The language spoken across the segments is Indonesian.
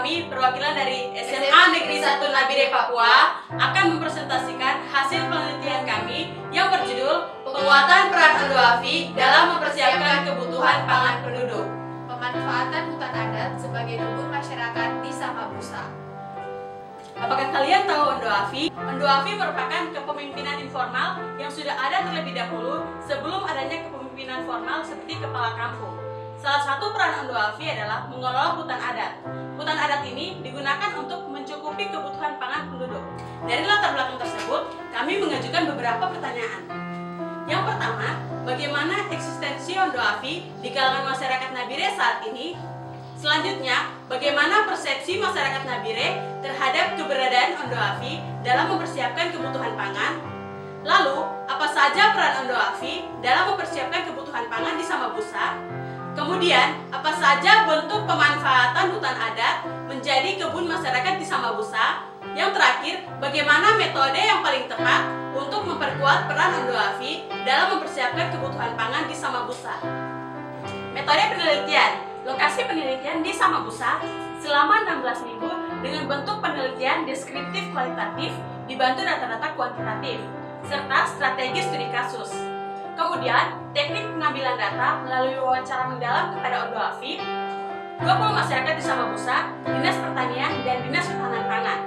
kami, perwakilan dari SMA Negeri 1 Nabire Papua, akan mempresentasikan hasil penelitian kami yang berjudul Penguatan Peran Ondoafi dalam mempersiapkan kebutuhan pangan penduduk. Pemanfaatan hutan adat sebagai kebun masyarakat di Samabusa. Apakah kalian tahu Ondoafi? Ondoafi merupakan kepemimpinan informal yang sudah ada terlebih dahulu sebelum adanya kepemimpinan formal seperti kepala kampung. Salah satu peran Ondoafi adalah mengelola hutan adat. Hutan adat ini digunakan untuk mencukupi kebutuhan pangan penduduk. Dari latar belakang tersebut, kami mengajukan beberapa pertanyaan. Yang pertama, bagaimana eksistensi Ondoafi di kalangan masyarakat Nabire saat ini? Selanjutnya, bagaimana persepsi masyarakat Nabire terhadap keberadaan Ondoafi dalam mempersiapkan kebutuhan pangan? Lalu, apa saja peran Ondoafi dalam mempersiapkan kebutuhan pangan di Samabusa? Kemudian, apa saja bentuk pemanfaatan hutan adat menjadi kebun masyarakat di Samabusa? Yang terakhir, bagaimana metode yang paling tepat untuk memperkuat peran Ondoafi dalam mempersiapkan kebutuhan pangan di Samabusa? Metode penelitian. Lokasi penelitian di Samabusa selama 16 minggu dengan bentuk penelitian deskriptif kualitatif dibantu data-data kuantitatif, serta strategi studi kasus. Kemudian, teknik pengambilan data melalui wawancara mendalam kepada Ondoafi, 20 masyarakat di Samabusa, Dinas Pertanian, dan Dinas Ketahanan Pangan.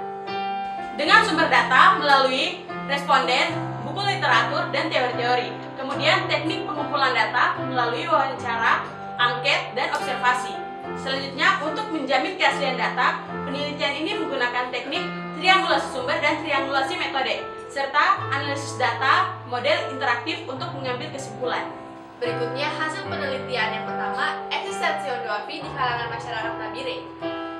Dengan sumber data melalui responden, buku literatur, dan teori-teori. Kemudian, teknik pengumpulan data melalui wawancara, angket, dan observasi. Selanjutnya, untuk menjamin keaslian data, penelitian ini menggunakan teknik triangulasi sumber dan triangulasi metode, serta analisis data, model interaktif untuk mengambil kesimpulan. Berikutnya hasil penelitian yang pertama, eksistensi Ondoafi di kalangan masyarakat Nabire.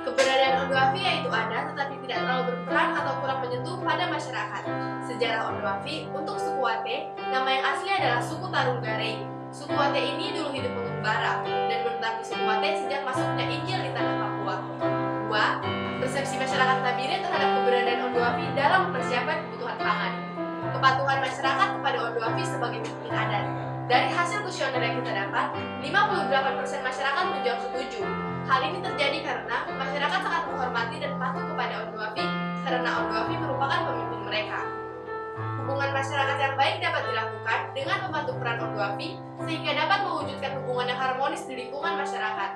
Keberadaan Ondoafi yaitu ada tetapi tidak terlalu berperan atau kurang menyentuh pada masyarakat. Sejarah Ondoafi untuk suku Wate, nama yang asli adalah suku Tarunggarei. Suku Wate ini dulu hidup mengembara dan menetap di suku Wate sejak masuknya Injil di tanah Papua. 2. Persepsi masyarakat Nabire terhadap keberadaan Ondoafi dalam mempersiapkan kebutuhan pangan. Kepatuhan masyarakat kepada Ondoafi sebagai pemimpin adat. Dari hasil kuesioner yang kita dapat, 58% masyarakat menjawab setuju. Hal ini terjadi karena masyarakat sangat menghormati dan patuh kepada Ondoafi karena Ondoafi merupakan pemimpin mereka. Hubungan masyarakat yang baik dapat dilakukan dengan membantu peran Ondoafi sehingga dapat mewujudkan hubungan yang harmonis di lingkungan masyarakat.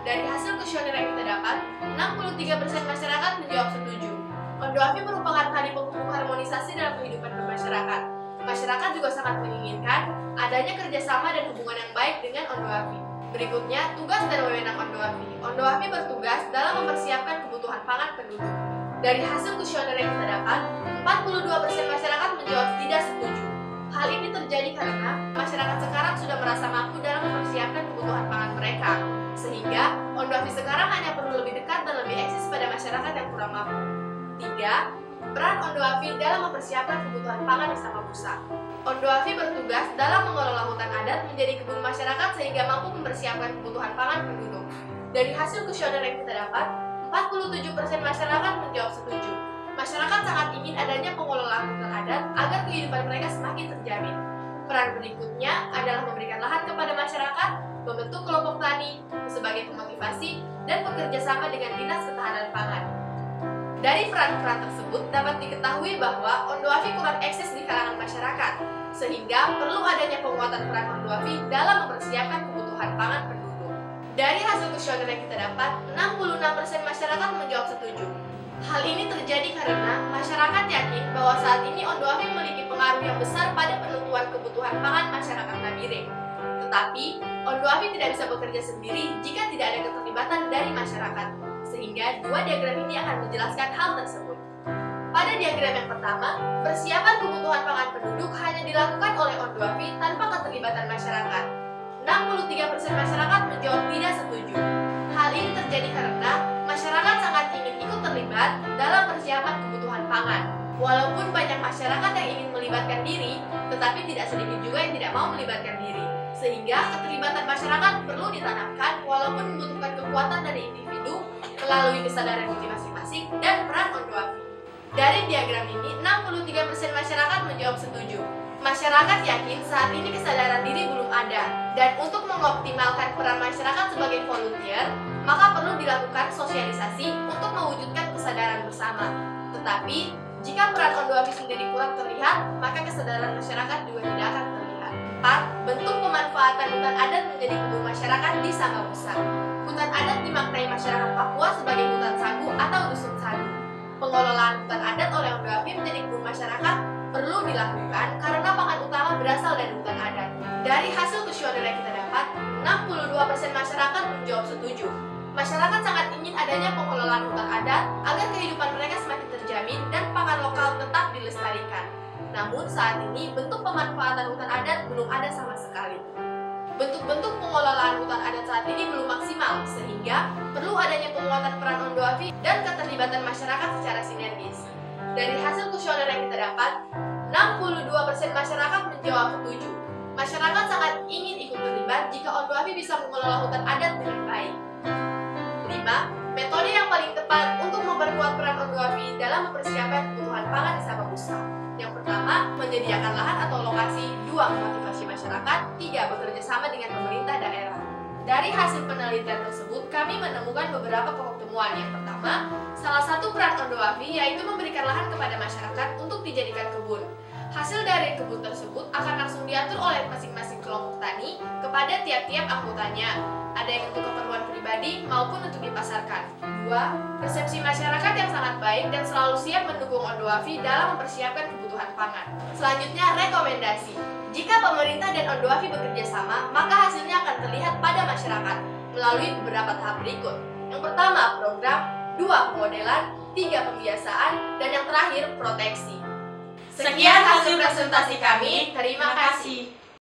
Dari hasil kuesioner yang kita dapat, 63% masyarakat menjawab setuju. Ondoafi merupakan tali penghubung harmonisasi dalam kehidupan bermasyarakat. Masyarakat juga sangat menginginkan adanya kerjasama dan hubungan yang baik dengan Ondoafi. Berikutnya, tugas dan wewenang Ondoafi. Ondoafi bertugas dalam mempersiapkan kebutuhan pangan penduduk. Dari hasil kuesioner yang kita dapat, 42% masyarakat menjawab tidak setuju. Hal ini terjadi karena masyarakat sekarang sudah merasa mampu dalam mempersiapkan kebutuhan pangan mereka. Sehingga, Ondoafi sekarang hanya perlu lebih dekat dan lebih eksis pada masyarakat yang kurang mampu. 3. Peran Ondoafi dalam mempersiapkan kebutuhan pangan di Samabusa. Ondoafi bertugas dalam mengelola hutan adat menjadi kebun masyarakat sehingga mampu mempersiapkan kebutuhan pangan penduduk. Dari hasil kuesioner yang kita dapat, 47% masyarakat menjawab setuju. Masyarakat sangat ingin adanya pengelolaan hutan adat agar kehidupan mereka semakin terjamin. Peran berikutnya adalah memberikan lahan kepada masyarakat, membentuk kelompok tani sebagai pemotivasi, dan bekerja sama dengan Dinas Ketahanan Pangan. Dari peran-peran tersebut dapat diketahui bahwa Ondoafi kurang eksis di kalangan masyarakat, sehingga perlu adanya penguatan peran Ondoafi dalam mempersiapkan kebutuhan pangan penduduk. Dari hasil kuesioner yang kita dapat, 66% masyarakat menjawab setuju. Hal ini terjadi karena masyarakat yakin bahwa saat ini Ondoafi memiliki pengaruh yang besar pada penentuan kebutuhan pangan masyarakat Nabire. Tetapi, Ondoafi tidak bisa bekerja sendiri jika tidak ada keterlibatan dari masyarakat. Sehingga dua diagram ini akan menjelaskan hal tersebut. Pada diagram yang pertama, persiapan kebutuhan pangan penduduk hanya dilakukan oleh Ondoafi tanpa keterlibatan masyarakat. 63% masyarakat menjawab tidak setuju. Hal ini terjadi karena masyarakat sangat ingin ikut terlibat dalam persiapan kebutuhan pangan. Walaupun banyak masyarakat yang ingin melibatkan diri, tetapi tidak sedikit juga yang tidak mau melibatkan diri. Sehingga keterlibatan masyarakat perlu ditanamkan walaupun membutuhkan kekuatan dari individu melalui kesadaran diri masing-masing dan peran Ondoafi. Dari diagram ini, 63% masyarakat menjawab setuju. Masyarakat yakin saat ini kesadaran diri belum ada, dan untuk mengoptimalkan peran masyarakat sebagai volunteer, maka perlu dilakukan sosialisasi untuk mewujudkan kesadaran bersama. Tetapi, jika peran Ondoafi sendiri kurang terlihat, maka kesadaran masyarakat juga tidak akan terlihat. 4. Bentuk pemanfaatan hutan adat menjadi kebun masyarakat di Samabusa. Hutan adat dimaknai masyarakat Papua sebagai hutan sagu atau dusun sagu. Pengelolaan hutan adat oleh Ondoafi menjadi kebun masyarakat perlu dilakukan karena pakan utama berasal dari hutan adat. Dari hasil kuesioner yang kita dapat, 62% masyarakat menjawab setuju. Masyarakat sangat ingin adanya pengelolaan hutan adat agar kehidupan mereka semakin terjamin dan pakan lokal tetap dilestarikan. Namun saat ini bentuk pemanfaatan hutan adat belum ada sama sekali. Bentuk-bentuk pengelolaan hutan adat saat ini belum maksimal, sehingga perlu adanya penguatan peran Ondoafi dan keterlibatan masyarakat secara sinergis. Dari hasil kuesioner yang kita dapat, 62% masyarakat menjawab setuju. Masyarakat sangat ingin ikut terlibat jika Ondoafi bisa mengelola hutan adat dengan baik. 5. Metode yang paling tepat untuk memperkuat peran Ondoafi dalam mempersiapkan kebutuhan pangan di Samabusa. Yang pertama, menyediakan lahan atau lokasi. 2. Memotivasi masyarakat. 3. Bekerja sama dengan pemerintah daerah. Dari hasil penelitian tersebut, kami menemukan beberapa pokok temuan. Yang pertama, salah satu peran Ondoafi yaitu memberikan lahan kepada masyarakat untuk dijadikan kebun. Hasil dari kebun tersebut akan langsung diatur oleh masing-masing kelompok tani kepada tiap-tiap anggotanya. Ada yang untuk keperluan pribadi maupun untuk dipasarkan. 2. Persepsi masyarakat yang sangat baik dan selalu siap mendukung Ondoafi dalam mempersiapkan kebutuhan pangan. Selanjutnya, rekomendasi. Jika pemerintah dan Ondoafi bekerja sama, maka hasilnya akan terlihat pada masyarakat melalui beberapa tahap berikut. Yang pertama, program. 2. Pemodelan. 3. Pembiasaan. Dan yang terakhir, proteksi. Sekian hasil presentasi kami. Terima kasih.